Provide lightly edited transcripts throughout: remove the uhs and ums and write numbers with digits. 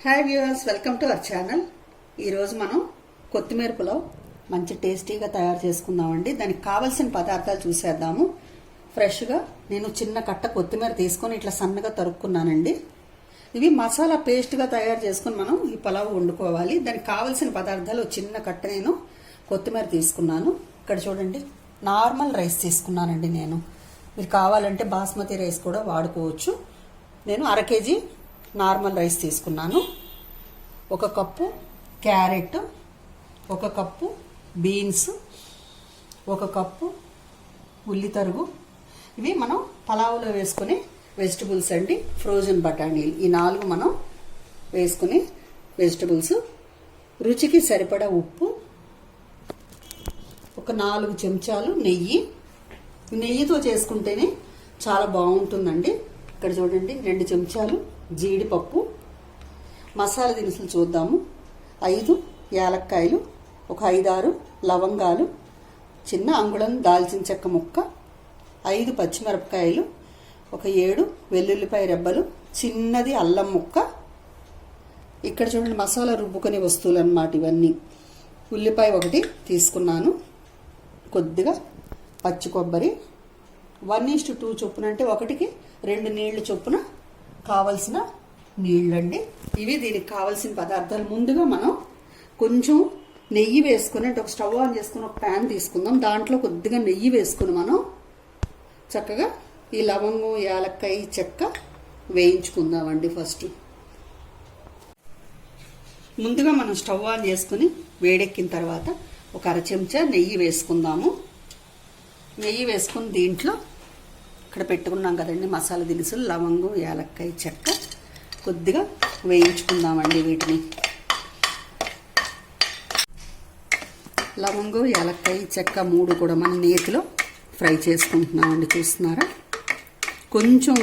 Hi viewers, welcome to our channel. ఈరోజు మనం కొత్తిమీర పులావ్ మంచి టేస్టీగా తయారు చేసుకుందామండి. దానికి కావలసిన పదార్థాలు చూసేద్దాము. ఫ్రెష్గా నేను చిన్న కట్ట కొత్తిమీర తీసుకొని ఇట్లా సన్నగా తరుక్కున్నానండి. ఇవి మసాలా పేస్ట్గా తయారు చేసుకుని మనం ఈ పులావ్ వండుకోవాలి. దానికి కావలసిన పదార్థాలు చిన్న కట్ట నేను కొత్తిమీర తీసుకున్నాను. ఇక్కడ చూడండి, నార్మల్ రైస్ తీసుకున్నానండి. మీరు కావాలంటే బాస్మతి రైస్ కూడా వాడుకోవచ్చు. నేను 1/2 కేజీ నార్మల్ రైస్ తీసుకున్నాను. 1 cup carrot, 1 cup beans, 1 cup ఉల్లి తరుగు. ఇవి మనం పలావులో వేసుకునే వెజిటబుల్స్ అండి. ఫ్రోజన్ బఠానీలు, ఈ 4 మనం వేసుకునే వెజిటబుల్స్. రుచికి సరిపడా ఉప్పు, 4 చెంచాలు నెయ్యి. నెయ్యితో చేసుకుంటేనే చాలా బాగుంటుందండి. ఇక్కడ చూడండి, 2 చెంచాలు జీడిపప్పు. మసాలా దినుసులు చూద్దాము. 5 యాలక్కాయలు, 5-6 లవంగాలు, చిన్న అంగుళం దాల్చిన చెక్క ముక్క, 5 పచ్చిమిరపకాయలు, 7 వెల్లుల్లిపాయ రెబ్బలు, చిన్నది అల్లం ముక్క. ఇక్కడ చూడండి, మసాలా రుబ్బుకునే వస్తువులు అన్నమాట ఇవన్నీ. ఉల్లిపాయ 1 తీసుకున్నాను. కొద్దిగా పచ్చి కొబ్బరి, 1:2 చొప్పున, అంటే 1కి 2 నీళ్లు చొప్పున కావలసిన నీళ్ళండి. ఇవి దీనికి కావలసిన పదార్థాలు. ముందుగా మనం కొంచెం నెయ్యి వేసుకుని, అంటే ఒక స్టవ్ ఆన్ చేసుకుని ఒక ప్యాన్ తీసుకుందాం. దాంట్లో కొద్దిగా నెయ్యి వేసుకుని మనం చక్కగా ఈ లవంగం, యాలక్కాయ, చెక్క వేయించుకుందామండి. ఫస్ట్ ముందుగా మనం స్టవ్ ఆన్ చేసుకుని వేడెక్కిన తర్వాత 1/2 చెంచా నెయ్యి వేసుకుందాము. నెయ్యి వేసుకుని దీంట్లో ఇక్కడ పెట్టుకున్నాం కదండి మసాలా దినుసులు, లవంగం, యాలక్కాయ, చెక్క కొద్దిగా వేయించుకుందామండి. వీటిని లవంగం, యాలక్కాయ, చెక్క 3 కూడా మనం నేతిలో ఫ్రై చేసుకుంటున్నామండి. చూస్తున్నారా, కొంచెం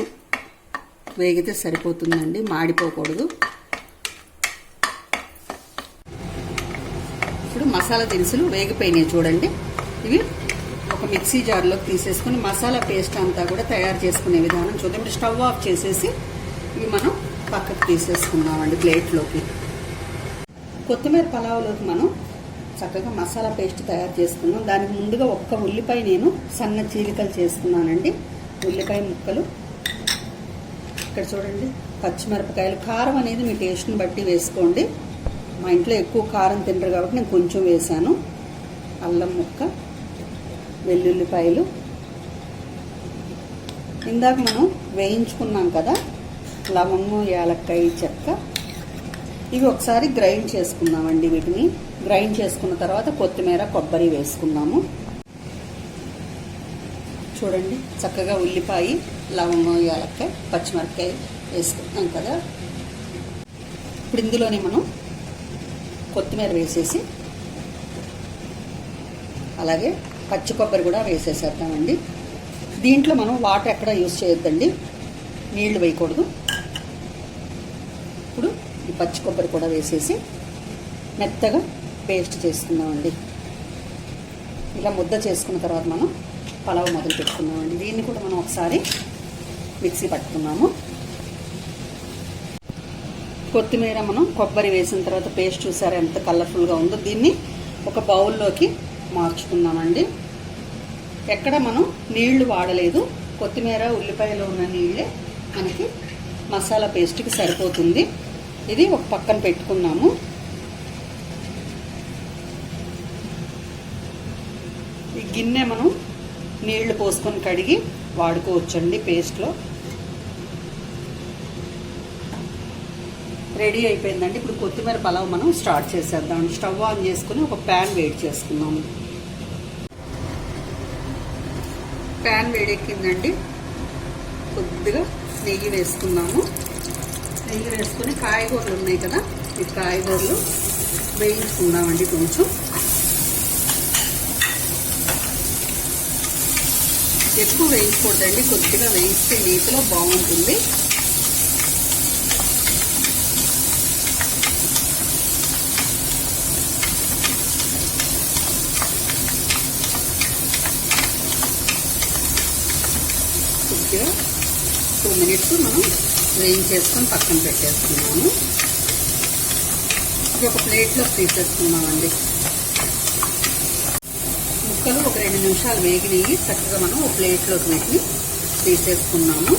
వేగితే సరిపోతుందండి, మాడిపోకూడదు. ఇప్పుడు మసాలా దినుసులు వేగిపోయినాయి చూడండి. ఇవి ఒక మిక్సీ జార్లోకి తీసేసుకుని మసాలా పేస్ట్ అంతా కూడా తయారు చేసుకునే విధానం చూద్దాం. ఇప్పుడు స్టవ్ ఆఫ్ చేసేసి ఇవి మనం పక్కకు తీసేసుకుందామండి ప్లేట్లోకి. కొత్తిమీర పలావులోకి మనం చక్కగా మసాలా పేస్ట్ తయారు చేసుకున్నాం. దానికి ముందుగా 1 ఉల్లిపాయ నేను సన్న చీలికలు చేసుకున్నానండి. ఉల్లిపాయ ముక్కలు, ఇక్కడ చూడండి పచ్చిమిరపకాయలు. కారం అనేది మీ టేస్ట్ని బట్టి వేసుకోండి. మా ఇంట్లో ఎక్కువ కారం తినరు కాబట్టి నేను కొంచెం వేసాను. అల్లం ముక్క, వెల్లుల్లిపాయలు, ఇందాక మనం వేయించుకున్నాం కదా లవంగం, యాలక్కాయ, చెక్క. ఇవి ఒకసారి గ్రైండ్ చేసుకుందామండి. వీటిని గ్రైండ్ చేసుకున్న తర్వాత కొత్తిమీర, కొబ్బరి వేసుకున్నాము. చూడండి, చక్కగా ఉల్లిపాయ, లవంగం, యాలక్కాయ, పచ్చిమిరపకాయ వేసుకున్నాం కదా. ఇప్పుడు ఇందులోనే మనం కొత్తిమీర వేసేసి అలాగే పచ్చి కొబ్బరి కూడా వేసేసేద్దామండి. దీంట్లో మనం వాటర్ ఎక్కడ యూజ్ చేయొద్దండి, నీళ్లు వేయకూడదు. ఇప్పుడు ఈ పచ్చి కొబ్బరి కూడా వేసేసి మెత్తగా పేస్ట్ చేసుకుందామండి. ఇలా ముద్ద చేసుకున్న తర్వాత మనం పలావ్ మొదలు పెట్టుకుందామండి. దీన్ని కూడా మనం ఒకసారి మిక్సీ పట్టుకున్నాము. కొత్తిమీర, మనం కొబ్బరి వేసిన తర్వాత పేస్ట్ చూసారా ఎంత కలర్ఫుల్గా ఉందో. దీన్ని ఒక బౌల్లోకి మార్చుకుందామండి. ఎక్కడ మనం నీళ్లు వాడలేదు, కొత్తిమీర, ఉల్లిపాయలో ఉన్న నీళ్ళే మనకి మసాలా పేస్ట్కి సరిపోతుంది. ఇది ఒక పక్కన పెట్టుకున్నాము. ఈ గిన్నె మనం నీళ్లు పోసుకొని కడిగి వాడుకోవచ్చండి. పేస్ట్లో రెడీ అయిపోయిందండి. ఇప్పుడు కొత్తిమీర పలావ్ మనం స్టార్ట్ చేసేద్దాం. స్టవ్ ఆన్ చేసుకుని ఒక ప్యాన్ వేడి చేసుకున్నాము. ప్యాన్ వేడెక్కిందండి. కొద్దిగా నెయ్యి వేసుకున్నాము. నెయ్యి వేసుకుని కాయగూరలు ఉన్నాయి కదా, ఈ కాయగూరలు వేయించుకుందామండి. కొంచెం ఎక్కువ వేయించకూడదండి, కొద్దిగా వేయిస్తే నీటిలో బాగుంటుంది. కొద్దిగా 2 మినిట్స్ మనం వేయించేసుకొని పక్కన పెట్టేస్తున్నాము. ఇప్పుడు ఒక ప్లేట్లో తీసేసుకున్నామండి. ముక్కలు ఒక 2 నిమిషాలు వేగినవి చక్కగా మనం ఒక ప్లేట్లోకి వీటిని తీసేసుకున్నాము.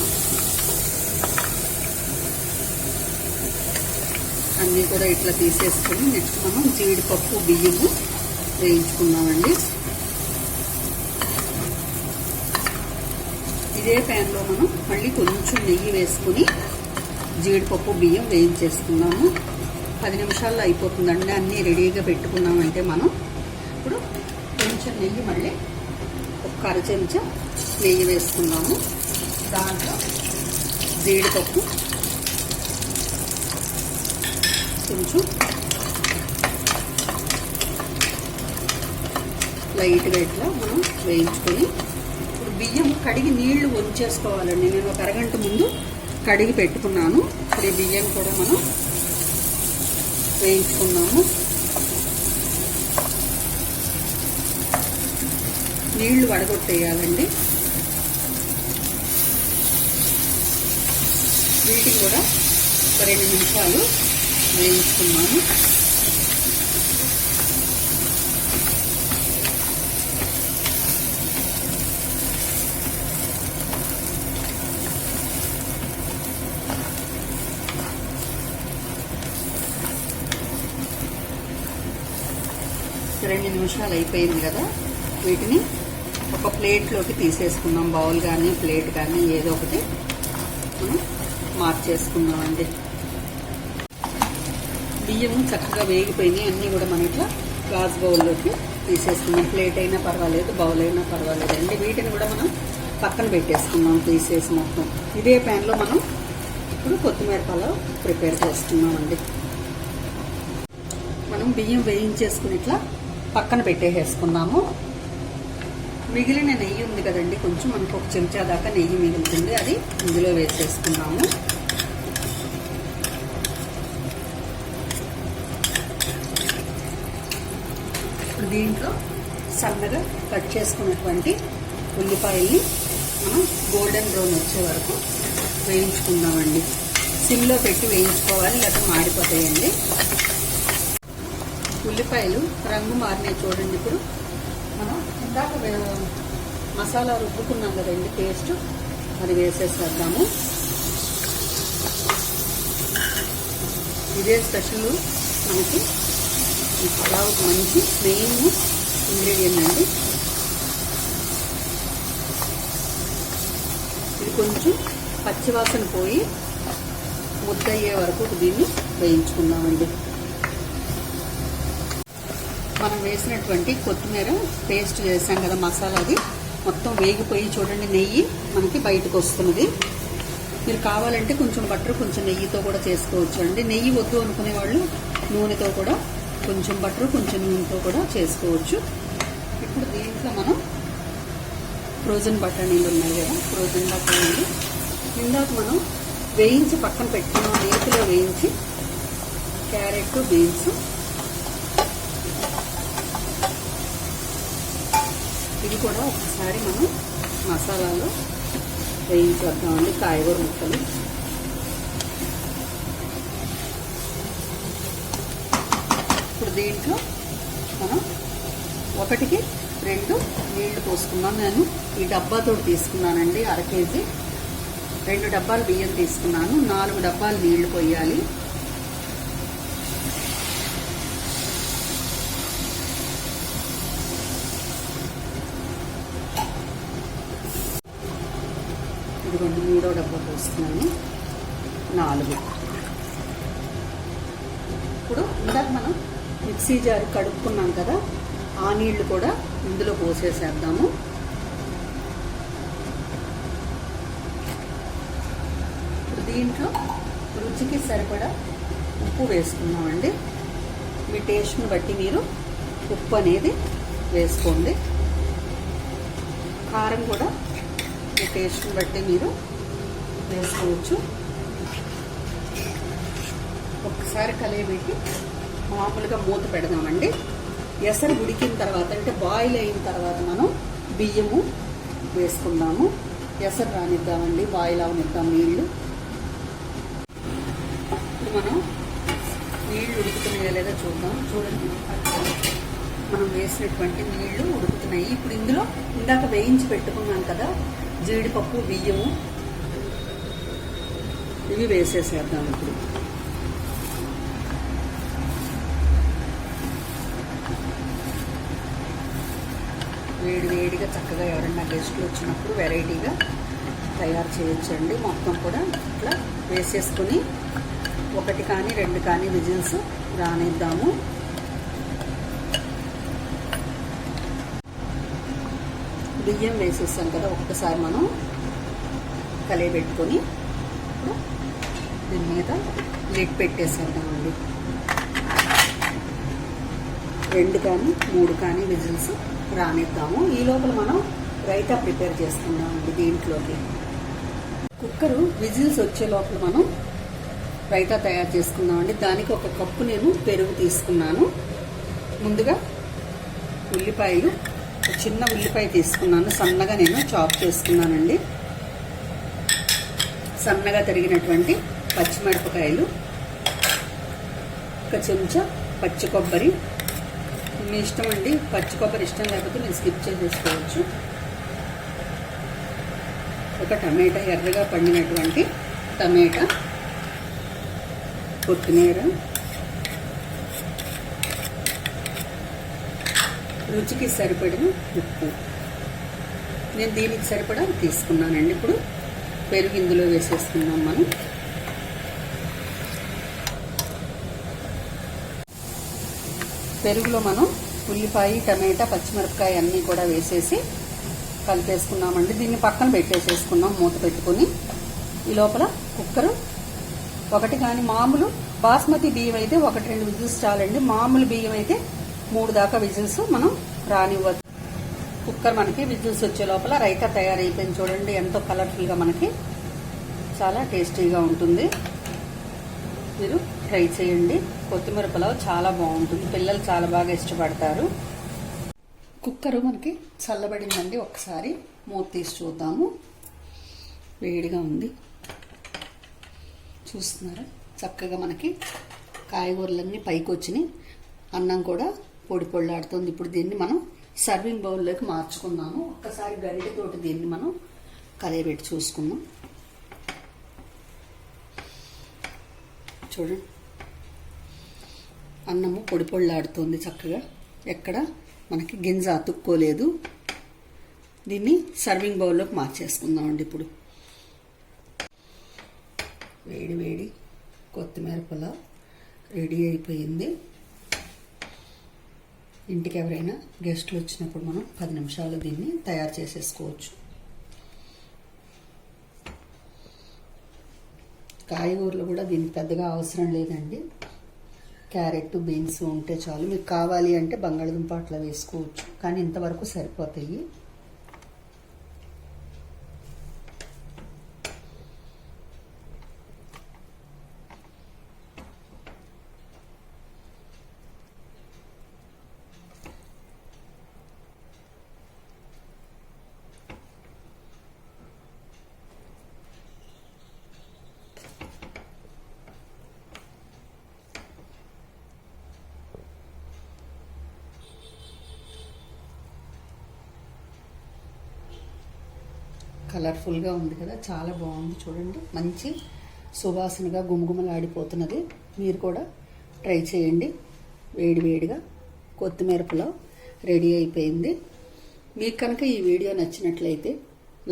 అన్నీ కూడా ఇట్లా తీసేసుకొని నెక్స్ట్ మనం జీడిపప్పు బియ్యము వేయించుకున్నామండి. ఇదే ప్యాన్లో మనం మళ్ళీ కొంచెం నెయ్యి వేసుకుని జీడిపప్పు బియ్యం వేయించేసుకున్నాము. 10 నిమిషాల్లో అయిపోతుందండి. అన్నీ రెడీగా పెట్టుకున్నామంటే మనం ఇప్పుడు కొంచెం నెయ్యి మళ్ళీ ఒక 1/2 చెంచా నెయ్యి వేసుకున్నాము. దాంట్లో జీడిపప్పు కొంచెం లైట్గా ఇట్లా మనం వేయించుకొని ఇప్పుడు బియ్యం కడిగి నీళ్లు వంచేసుకోవాలండి. నేను ఒక అరగంట ముందు కడిగి పెట్టుకున్నాను. ఇప్పుడు ఈ బియ్యం కూడా మనం వేయించుకున్నాము. నీళ్లు వడగొట్టేయాలండి. వీటిని కూడా ఒక 2 నిమిషాలు వేయించుకున్నాము. రెండు నిమిషాలు అయిపోయింది కదా, వీటిని ఒక ప్లేట్లోకి తీసేసుకున్నాం. బౌల్ కానీ ప్లేట్ కానీ ఏదో ఒకటి మనం మార్చేసుకున్నామండి. బియ్యం చక్కగా వేగిపోయినాయి. అన్నీ కూడా మనం ఇట్లా గ్లాస్ బౌల్లోకి తీసేసుకున్నాం. ప్లేట్ అయినా పర్వాలేదు, బౌల్ అయినా పర్వాలేదు అండి. వీటిని కూడా మనం పక్కన పెట్టేసుకున్నాం తీసేసి మొత్తం. ఇదే ప్యాన్లో మనం ఇప్పుడు కొత్తిమీర పలావ్ ప్రిపేర్ చేసుకున్నామండి. మనం బియ్యం వేయించేసుకుని ఇట్లా పక్కన పెట్టేసుకున్నాము. మిగిలిన నెయ్యి ఉంది కదండి, కొంచెం మనకు 1 చెంచా దాకా నెయ్యి మిగులుతుంది. అది ఇందులో వేసేసుకున్నాము. దీంట్లో సన్నగా కట్ చేసుకున్నటువంటి ఉల్లిపాయల్ని మనం గోల్డెన్ బ్రౌన్ వచ్చే వరకు వేయించుకుందామండి. సిమ్లో పెట్టి వేయించుకోవాలి, లేకపోతే మాడిపోతాయండి. ఉల్లిపాయలు రంగు మారినాయి చూడండి. ఇప్పుడు మనం ఇందాక మసాలా రుబ్బుకున్నాం కదండి పేస్ట్, అది వేసేసేద్దాము. ఇదే స్పెషల్ మనకి ఈ పలావ్ మంచి మెయిన్ ఇంగ్రీడియంట్ అండి. ఇది కొంచెం పచ్చివాసన పోయి ముద్దయ్యే వరకు దీన్ని వేయించుకుందామండి. మనం వేసినటువంటి కొత్తిమీర పేస్ట్ చేసాం కదా మసాలాది, మొత్తం వేగిపోయి చూడండి నెయ్యి మనకి బయటకు వస్తున్నది. మీరు కావాలంటే కొంచెం బటర్ కొంచెం నెయ్యితో కూడా చేసుకోవచ్చు అండి. నెయ్యి వద్దు అనుకునే వాళ్ళు నూనెతో కూడా, కొంచెం బటర్ కొంచెం నూనెతో కూడా చేసుకోవచ్చు. ఇప్పుడు దీంట్లో మనం ఫ్రోజన్ బఠానీలు ఉన్నాయి కదా, ఫ్రోజన్ బఠానీలు ఇందాక మనం వేయించి పక్కన పెట్టుకున్నాం. నేతిలో వేయించి క్యారెట్, బీన్స్, ఇది కూడా ఒకసారి మనం మసాలాలో వేయించేద్దామండి. కాయగూర ముక్కలు ఇప్పుడు దీంట్లో మనం 1కి 2 నీళ్లు పోసుకున్నాం. నేను ఈ డబ్బాతో తీసుకున్నానండి. 1/2 కేజీ 2 డబ్బాలు బియ్యం తీసుకున్నాను. 4 డబ్బాలు నీళ్లు పోయాలి. ఇదిగోండి 3వ డబ్బా పోస్తున్నాను. 4. ఇప్పుడు ఇందాక మనం మిక్సీ జార్ కడుక్కున్నాం కదా, ఆ నీళ్లు కూడా ఇందులో పోసేసేద్దాము. ఇప్పుడు దీంట్లో రుచికి సరిపడా ఉప్పు వేసుకున్నామండి. మీ టేస్ట్ని బట్టి మీరు ఉప్పు అనేది వేసుకోండి. కారం కూడా మీ టేస్ట్ని బట్టి మీరు వేసుకోవచ్చు. ఒకసారి కలియబెట్టి మామూలుగా మూత పెడదామండి. ఎసరు ఉడికిన తర్వాత అంటే బాయిల్ అయిన తర్వాత మనం బియ్యము వేసుకుందాము. ఎసరు రానిద్దామండి, బాయిల్ అవనిద్దాం నీళ్లు. ఇప్పుడు మనం నీళ్లు ఉడుకుతున్నాయి ఉడికినాయా లేదా చూద్దాం. చూడండి, మనం వేసినటువంటి నీళ్లు ఉడుకుతున్నాయి. ఇప్పుడు ఇందులో ఇందాక వేయించి పెట్టుకున్నాం కదా జీడిపప్పు, బియ్యము, ఇవి వేసేసేద్దాం. ఇప్పుడు వేడిగా చక్కగా ఎవరైనా గెస్టులు వచ్చినప్పుడు వెరైటీగా తయారు చేయొచ్చండి. మొత్తం కూడా ఇట్లా వేసేసుకుని 1 కానీ 2 కానీ విజిల్స్ రానిద్దాము. బియ్యం వేసేసాం కదా, ఒక్కసారి మనం కలియబెట్టుకొని ఇప్పుడు దీని మీద లిడ్ పెట్టేసేద్దామండి. 2 కానీ 3 కానీ విజిల్స్ రానిద్దాము. ఈ లోపల మనం రైతా ప్రిపేర్ చేసుకుందామండి. దీంట్లోకి కుక్కరు విజిల్స్ వచ్చే లోపల మనం రైతా తయారు చేసుకుందామండి. దానికి 1 కప్పు నేను పెరుగు తీసుకున్నాను. ముందుగా ఉల్లిపాయలు, చిన్న ఉల్లిపాయ తీసుకున్నాను, సన్నగా నేను చాప్ చేసుకున్నానండి. సన్నగా తరిగినటువంటి పచ్చిమిరపకాయలు, 1 చెంచా పచ్చి కొబ్బరి. మీ ఇష్టం అండి, పచ్చి కొబ్బరి ఇష్టం లేకపోతే నేను స్కిప్ చేసేసుకోవచ్చు. 1 టమాటా, ఎర్రగా పండినటువంటి టమాటా, కొత్తిమీర, రుచికి సరిపడిన ఉప్పు. నేను దీనికి సరిపడా తీసుకున్నానండి. ఇప్పుడు పెరుగు ఇందులో వేసేసుకున్నాం. మనం పెరుగులో మనం ఉల్లిపాయ, టమాటా, పచ్చిమిరపకాయ అన్నీ కూడా వేసేసి కలిపేసుకున్నామండి. దీన్ని పక్కన పెట్టేసేసుకున్నాం మూత పెట్టుకొని. ఈ లోపల కుక్కరు 1 కానీ మామూలు బాస్మతి బియ్యం అయితే 1-2 విజిల్స్ చాలండి. మామూలు బియ్యం అయితే 3 దాకా విజిల్స్ మనం రానివ్వచ్చు. కుక్కర్ మనకి విజిల్స్ వచ్చే లోపల రైతా తయారైపోయింది. చూడండి ఎంతో కలర్ఫుల్గా, మనకి చాలా టేస్టీగా ఉంటుంది. మీరు ట్రై చేయండి. కొత్తిమీర పులావ్ చాలా బాగుంటుంది, పిల్లలు చాలా బాగా ఇష్టపడతారు. కుక్కరు మనకి చల్లబడిందండి. ఒకసారి మూత తీసి చూద్దాము. వేడిగా ఉంది, చూస్తున్నారా? చక్కగా మనకి కాయగూరలన్నీ పైకి వచ్చినాయి, అన్నం కూడా పొడి పొళ్ళాడుతుంది. ఇప్పుడు దీన్ని మనం సర్వింగ్ బౌల్లోకి మార్చుకుందాము. ఒక్కసారి గరిటెతోటి దీన్ని మనం కలయబెట్టి చూసుకుందాం. చూడండి, అన్నము పొడి పొళ్ళాడుతుంది చక్కగా, ఎక్కడ మనకి గింజ అతుక్కోలేదు. దీన్ని సర్వింగ్ బౌల్లోకి మార్చేసుకుందామండి. ఇప్పుడు వేడి వేడి కొత్తిమీర పులావ్ రెడీ అయిపోయింది. ఇంటికి ఎవరైనా గెస్టులు వచ్చినప్పుడు మనం 10 నిమిషాలు దీన్ని తయారు చేసేసుకోవచ్చు. కాయగూరలు కూడా దీనికి పెద్దగా అవసరం లేదండి. క్యారెట్, బీన్స్ ఉంటే చాలు. మీకు కావాలి అంటే బంగాళదుంప అట్లా వేసుకోవచ్చు, కానీ ఇంతవరకు సరిపోతాయి. కలర్ఫుల్గా ఉంది కదా, చాలా బాగుంది. చూడండి, మంచి సువాసనగా గుమగుమలాడిపోతున్నది. మీరు కూడా ట్రై చేయండి. వేడి వేడిగా కొత్తిమీర పులావ్ రెడీ అయిపోయింది. మీకు కనుక ఈ వీడియో నచ్చినట్లయితే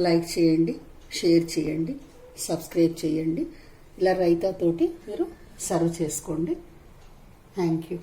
లైక్ చేయండి, షేర్ చేయండి, సబ్స్క్రైబ్ చేయండి. ఇలా రైతాతోటి మీరు సర్వ్ చేసుకోండి. Thank you.